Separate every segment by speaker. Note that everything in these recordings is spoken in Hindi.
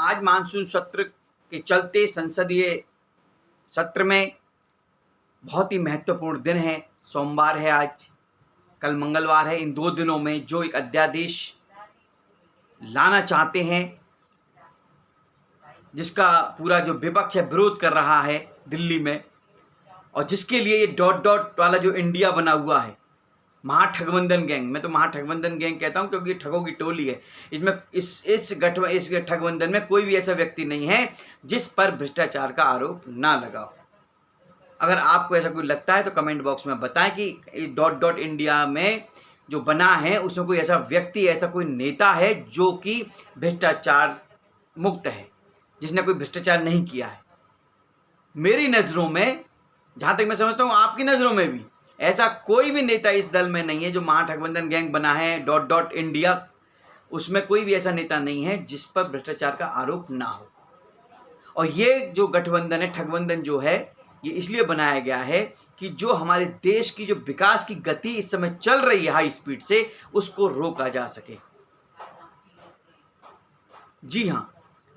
Speaker 1: आज मानसून सत्र के चलते संसदीय सत्र में बहुत ही महत्वपूर्ण दिन है। सोमवार है आज, कल मंगलवार है। इन 2 दिनों में जो एक अध्यादेश लाना चाहते हैं, जिसका पूरा जो विपक्ष है विरोध कर रहा है दिल्ली में, और जिसके लिए ये डॉट डॉट वाला जो इंडिया बना हुआ है, महाठगबंधन गैंग, मैं तो महाठगबंधन गैंग कहता हूं क्योंकि ठगों की टोली है। इसमें इस ठगबंधन में कोई भी ऐसा व्यक्ति नहीं है जिस पर भ्रष्टाचार का आरोप ना लगा हो। अगर आपको ऐसा कोई लगता है तो कमेंट बॉक्स में बताएं कि डॉट डॉट इंडिया में जो बना है उसमें कोई ऐसा व्यक्ति, ऐसा कोई नेता है जो कि भ्रष्टाचार मुक्त है, जिसने कोई भ्रष्टाचार नहीं किया है। मेरी नज़रों में, जहाँ तक मैं समझता हूँ आपकी नज़रों में भी, ऐसा कोई भी नेता इस दल में नहीं है जो महाठगबंधन गैंग बना है डॉट डॉट इंडिया, उसमें कोई भी ऐसा नेता नहीं है जिस पर भ्रष्टाचार का आरोप ना हो। और ये जो गठबंधन है, ठगबंधन जो है, ये इसलिए बनाया गया है कि जो हमारे देश की जो विकास की गति इस समय चल रही है हाई स्पीड से, उसको रोका जा सके। जी हाँ,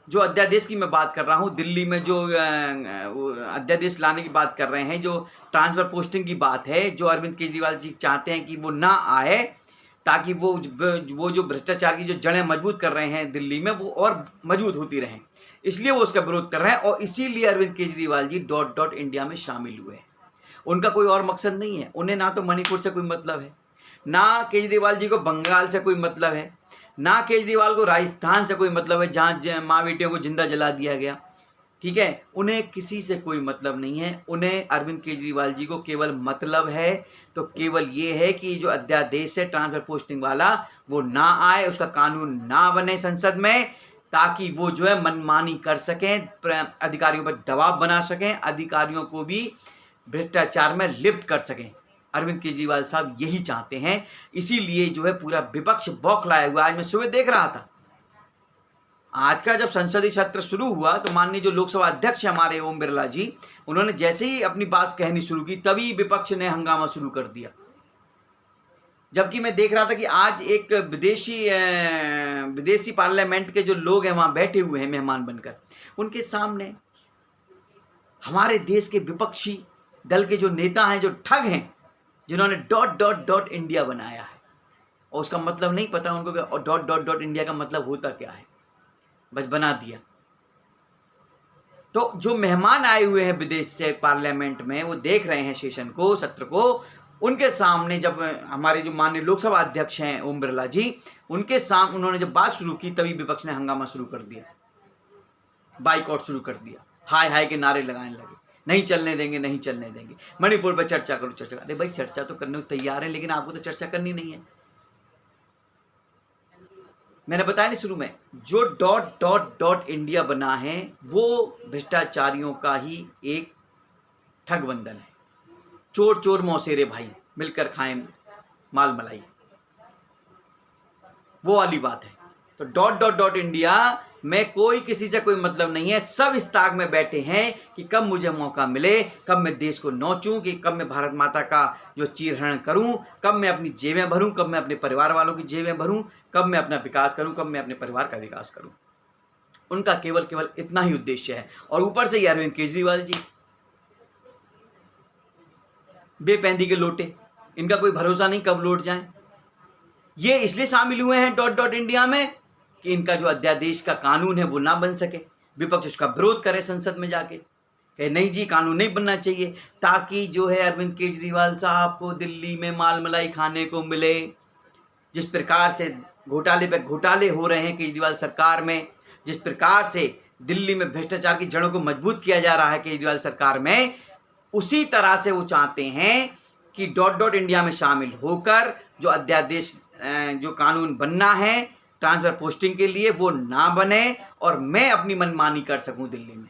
Speaker 1: जो अध्यादेश की मैं बात कर रहा हूँ, दिल्ली में जो अध्यादेश लाने की बात कर रहे हैं, जो ट्रांसफ़र पोस्टिंग की बात है, जो अरविंद केजरीवाल जी चाहते हैं कि वो ना आए, ताकि वो जो भ्रष्टाचार की जो जड़ें मजबूत कर रहे हैं दिल्ली में, वो और मजबूत होती रहें, इसलिए वो उसका विरोध कर रहे हैं। और इसीलिए Arvind Kejriwal ji dot dot India में शामिल हुए हैं। उनका कोई और मकसद नहीं है। उन्हें ना तो मणिपुर से कोई मतलब है, ना केजरीवाल जी को बंगाल से कोई मतलब है, ना केजरीवाल को राजस्थान से कोई मतलब है जहाँ माँ बेटियों को जिंदा जला दिया गया। ठीक है, उन्हें किसी से कोई मतलब नहीं है। उन्हें अरविंद केजरीवाल जी को केवल मतलब है तो केवल ये है कि जो अध्यादेश है ट्रांसफर पोस्टिंग वाला, वो ना आए, उसका कानून ना बने संसद में, ताकि वो जो है मनमानी कर सकें, अधिकारियों पर दबाव बना सकें, अधिकारियों को भी भ्रष्टाचार में लिप्त कर सकें। अरविंद केजरीवाल साहब यही चाहते हैं। इसीलिए जो है पूरा विपक्ष बौखलाया हुआ। आज मैं सुबह देख रहा था, आज का जब संसदीय सत्र शुरू हुआ तो माननीय जो लोकसभा अध्यक्ष हमारे ओम बिरला जी, उन्होंने जैसे ही अपनी बात कहनी शुरू की, तभी विपक्ष ने हंगामा शुरू कर दिया। जबकि मैं देख रहा था कि आज एक विदेशी पार्लियामेंट के जो लोग हैं वहां बैठे हुए हैं मेहमान बनकर, उनके सामने हमारे देश के विपक्षी दल के जो नेता हैं, जो ठग हैं, जिन्होंने डॉट डॉट डॉट इंडिया बनाया है, और उसका मतलब नहीं पता उनको कि डॉट डॉट डॉट इंडिया का मतलब होता क्या है, बस बना दिया। तो जो मेहमान आए हुए हैं विदेश से पार्लियामेंट में, वो देख रहे हैं सेशन को, सत्र को, उनके सामने जब हमारे जो माननीय लोकसभा अध्यक्ष हैं ओम बिरला जी, उनके सामने उन्होंने जब बात शुरू की, तभी विपक्ष ने हंगामा शुरू कर दिया, बाइकआउट शुरू कर दिया, हाय हाय के नारे लगाने लगे, नहीं चलने देंगे, नहीं चलने देंगे, मणिपुर पर चर्चा करो, चर्चा। अरे भाई, चर्चा तो करने को तैयार है, लेकिन आपको तो चर्चा करनी नहीं है। मैंने बताया नहीं शुरू में, जो डॉट डॉट डॉट इंडिया बना है वो भ्रष्टाचारियों का ही एक ठगबंधन है। चोर चोर मौसेरे भाई मिलकर खाएं माल मलाई, वो वाली बात है। तो डॉट डॉट डॉट इंडिया में कोई किसी से कोई मतलब नहीं है। सब इस ताक में बैठे हैं कि कब मुझे मौका मिले, कब मैं देश को नोचूं, कि कब मैं भारत माता का जो चीरहरण करूं, कब मैं अपनी जेबें भरूं, कब मैं अपने परिवार वालों की जेबें भरूं, कब मैं अपना विकास करूं, कब मैं अपने परिवार का विकास करूं। उनका केवल केवल इतना ही उद्देश्य है। और ऊपर से ये अरविंद केजरीवाल जी बेपैंदी के लोटे, इनका कोई भरोसा नहीं कब लौट जाएं। ये इसलिए शामिल हुए हैं डॉट डॉट इंडिया में कि इनका जो अध्यादेश का कानून है वो ना बन सके, विपक्ष उसका विरोध करे संसद में जाके, कहे नहीं जी कानून नहीं बनना चाहिए, ताकि जो है अरविंद केजरीवाल साहब को दिल्ली में माल मलाई खाने को मिले। जिस प्रकार से घोटाले पे घोटाले हो रहे हैं केजरीवाल सरकार में, जिस प्रकार से दिल्ली में भ्रष्टाचार की जड़ों को मजबूत किया जा रहा है केजरीवाल सरकार में, उसी तरह से वो चाहते हैं कि डॉट डॉट इंडिया में शामिल होकर जो अध्यादेश, जो कानून बनना है ट्रांसफर पोस्टिंग के लिए, वो ना बने और मैं अपनी मनमानी कर सकूं दिल्ली में।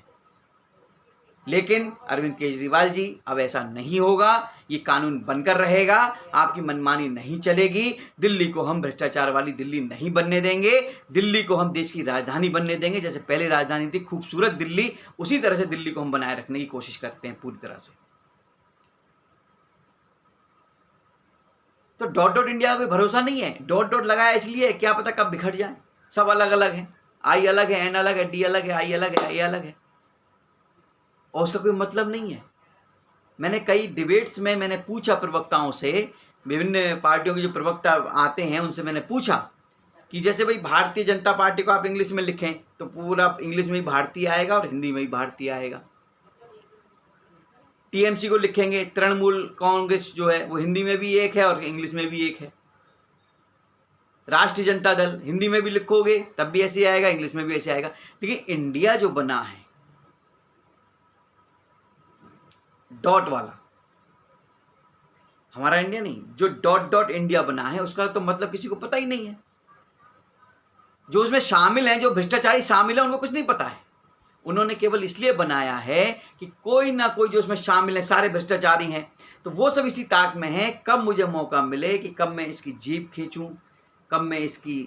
Speaker 1: लेकिन अरविंद केजरीवाल जी, अब ऐसा नहीं होगा। ये कानून बनकर रहेगा, आपकी मनमानी नहीं चलेगी। दिल्ली को हम भ्रष्टाचार वाली दिल्ली नहीं बनने देंगे। दिल्ली को हम देश की राजधानी बनने देंगे। जैसे पहले राजधानी थी खूबसूरत दिल्ली, उसी तरह से दिल्ली को हम बनाए रखने की कोशिश करते हैं पूरी तरह से। तो डॉट डॉट इंडिया का कोई भरोसा नहीं है। डॉट डॉट लगाया इसलिए, क्या पता कब बिखर जाए। सब अलग अलग हैं। आई अलग है, एन अलग है, डी अलग है, आई अलग है, ए अलग है, और उसका कोई मतलब नहीं है। मैंने कई डिबेट्स में मैंने पूछा प्रवक्ताओं से, विभिन्न पार्टियों के जो प्रवक्ता आते हैं उनसे मैंने पूछा कि जैसे भाई भारतीय जनता पार्टी को आप इंग्लिश में लिखें तो पूरा इंग्लिश में ही भारतीय आएगा और हिंदी में ही भारतीय आएगा। टीएमसी को लिखेंगे, तृणमूल कांग्रेस जो है वो हिंदी में भी एक है और इंग्लिश में भी एक है। राष्ट्रीय जनता दल हिंदी में भी लिखोगे तब भी ऐसे आएगा, इंग्लिश में भी ऐसे आएगा। लेकिन इंडिया जो बना है डॉट वाला, हमारा इंडिया नहीं, जो डॉट डॉट इंडिया बना है उसका तो मतलब किसी को पता ही नहीं है। जो उसमें शामिल हैं, जो भ्रष्टाचारी शामिल है, उनको कुछ नहीं पता है। उन्होंने केवल इसलिए बनाया है कि कोई ना कोई जो उसमें शामिल है सारे भ्रष्टाचारी हैं, तो वो सब इसी ताक में है कब मुझे मौका मिले कि कब मैं इसकी जीभ खींचूं, कब मैं इसकी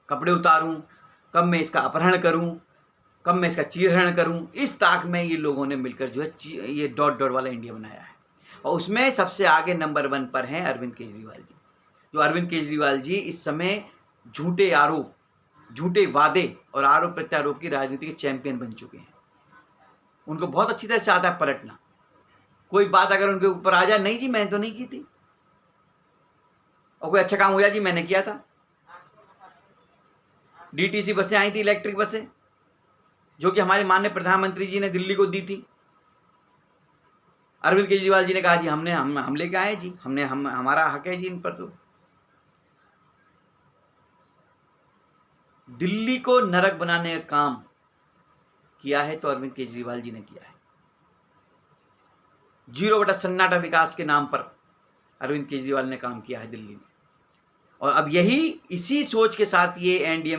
Speaker 1: कपड़े उतारूं, कब मैं इसका अपहरण करूं, कब मैं इसका चीरहरण करूं। इस ताक में ये लोगों ने मिलकर जो है ये डॉट डॉट वाला इंडिया बनाया है। और उसमें सबसे आगे नंबर 1 पर हैं अरविंद केजरीवाल जी। जो अरविंद केजरीवाल जी इस समय झूठे आरोप, झूठे वादे और आरोप प्रत्यारोप की राजनीति के चैंपियन बन चुके हैं। उनको बहुत अच्छी तरह से आता है पलटना। कोई बात अगर उनके ऊपर आ जाए, नहीं जी मैंने तो नहीं की थी, और कोई अच्छा काम हो जाए, जी मैंने किया था। डीटीसी बसें आई थी, इलेक्ट्रिक बसें, जो कि हमारे माननीय प्रधानमंत्री जी ने दिल्ली को दी थी। अरविंद केजरीवाल जी ने कहा जी हम लेके आए जी, हमारा हक है जी इन पर। तो दिल्ली को नरक बनाने का काम किया है तो अरविंद केजरीवाल जी ने किया है। 0 सन्नाटा विकास के नाम पर अरविंद केजरीवाल ने काम किया है दिल्ली में। और अब यही इसी सोच के साथ ये इंडिया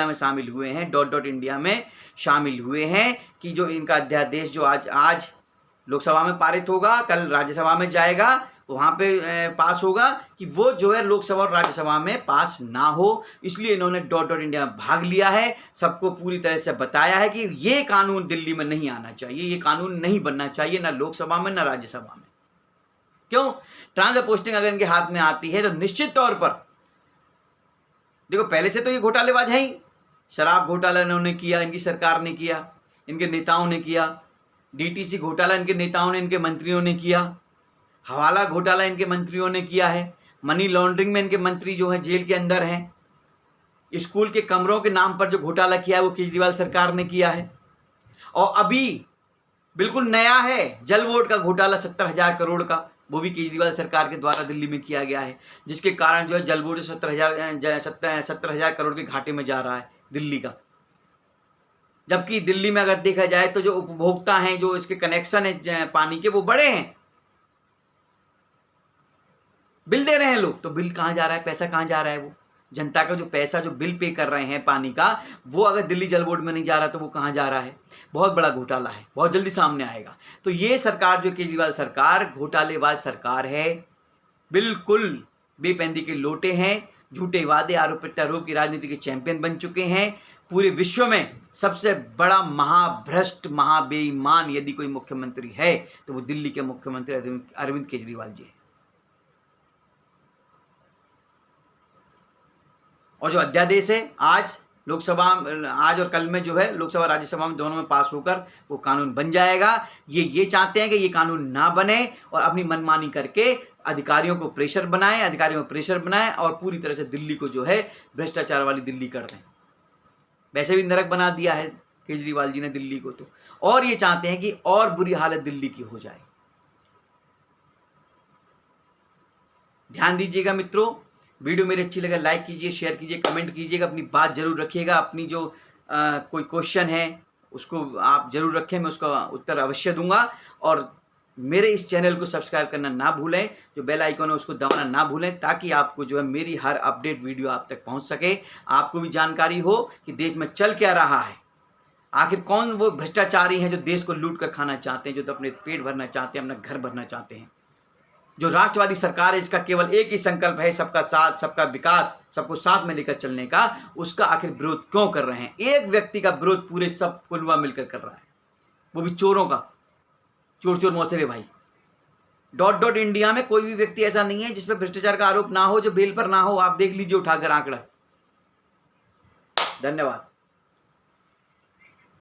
Speaker 1: में शामिल हुए हैं, डॉट डॉट इंडिया में शामिल हुए हैं कि जो इनका अध्यादेश जो आज लोकसभा में पारित होगा, कल राज्यसभा में जाएगा, तो वहाँ पे पास होगा, कि वो जो है लोकसभा और राज्यसभा में पास ना हो। इसलिए इन्होंने डॉट डॉट इंडिया में भाग लिया है, सबको पूरी तरह से बताया है कि ये कानून दिल्ली में नहीं आना चाहिए, ये कानून नहीं बनना चाहिए, ना लोकसभा में ना राज्यसभा में। क्यों? ट्रांसफर पोस्टिंग अगर इनके हाथ में आती है तो निश्चित तौर पर, देखो पहले से तो ये घोटालेबाज है ही। शराब घोटाला इन्होंने किया, इनकी सरकार ने किया, इनके नेताओं ने किया। डीटीसी घोटाला इनके नेताओं ने, इनके मंत्रियों ने किया। हवाला घोटाला इनके मंत्रियों ने किया है। मनी लॉन्ड्रिंग में इनके मंत्री जो हैं जेल के अंदर हैं। स्कूल के कमरों के नाम पर जो घोटाला किया है वो केजरीवाल सरकार ने किया है। और अभी बिल्कुल नया है जल बोर्ड का घोटाला 70,000 करोड़ का, वो भी केजरीवाल सरकार के द्वारा दिल्ली में किया गया है, जिसके कारण जो है जल बोर्ड 70,000 करोड़ के घाटे में जा रहा है दिल्ली का। जबकि दिल्ली में अगर देखा जाए तो जो उपभोक्ता हैं, जो इसके कनेक्शन है पानी के, वो बड़े हैं, बिल दे रहे हैं लोग। तो बिल कहाँ जा रहा है, पैसा कहाँ जा रहा है? वो जनता का जो पैसा, जो बिल पे कर रहे हैं पानी का, वो अगर दिल्ली जल बोर्ड में नहीं जा रहा तो वो कहाँ जा रहा है? बहुत बड़ा घोटाला है, बहुत जल्दी सामने आएगा। तो ये सरकार जो केजरीवाल सरकार घोटालेबाज सरकार है, बिल्कुल बेपैंदी के लोटे हैं, झूठे वादे, आरोप प्रत्यारोप की राजनीति के चैंपियन बन चुके हैं। पूरे विश्व में सबसे बड़ा महाभ्रष्ट, महाबेईमान यदि कोई मुख्यमंत्री है तो वो दिल्ली के मुख्यमंत्री अरविंद केजरीवाल जी है। और जो अध्यादेश है आज और कल में जो है लोकसभा राज्यसभा में दोनों में पास होकर वो कानून बन जाएगा। ये चाहते हैं कि ये कानून ना बने और अपनी मनमानी करके अधिकारियों को प्रेशर बनाएं और पूरी तरह से दिल्ली को जो है भ्रष्टाचार वाली दिल्ली कर दें। वैसे भी नरक बना दिया है केजरीवाल जी ने दिल्ली को, तो और ये चाहते हैं कि और बुरी हालत दिल्ली की हो जाए। ध्यान दीजिएगा मित्रों, वीडियो मेरी अच्छी लगे लाइक कीजिए, शेयर कीजिए, कमेंट कीजिएगा, अपनी बात जरूर रखिएगा। अपनी जो कोई क्वेश्चन है उसको आप जरूर रखें, मैं उसका उत्तर अवश्य दूंगा। और मेरे इस चैनल को सब्सक्राइब करना ना भूलें, जो बेल आइकन है उसको दबाना ना भूलें, ताकि आपको जो है मेरी हर अपडेट वीडियो आप तक पहुंच सके, आपको भी जानकारी हो कि देश में चल क्या रहा है, आखिर कौन वो भ्रष्टाचारी हैं जो देश को लूट कर खाना चाहते हैं, जो तो अपने पेट भरना चाहते हैं, अपना घर भरना चाहते हैं। जो राष्ट्रवादी सरकार है, इसका केवल एक ही संकल्प है, सबका साथ, सबका विकास, सबको साथ में लेकर चलने का। उसका आखिर विरोध क्यों कर रहे हैं? एक व्यक्ति का विरोध पूरे सब कुलवा मिलकर कर रहा है, वो भी चोरों का। चोर मौसेरे भाई। डॉट डॉट इंडिया में कोई भी व्यक्ति ऐसा नहीं है जिस पर भ्रष्टाचार का आरोप ना हो, जो बेल पर ना हो। आप देख लीजिए उठाकर आंकड़ा। धन्यवाद।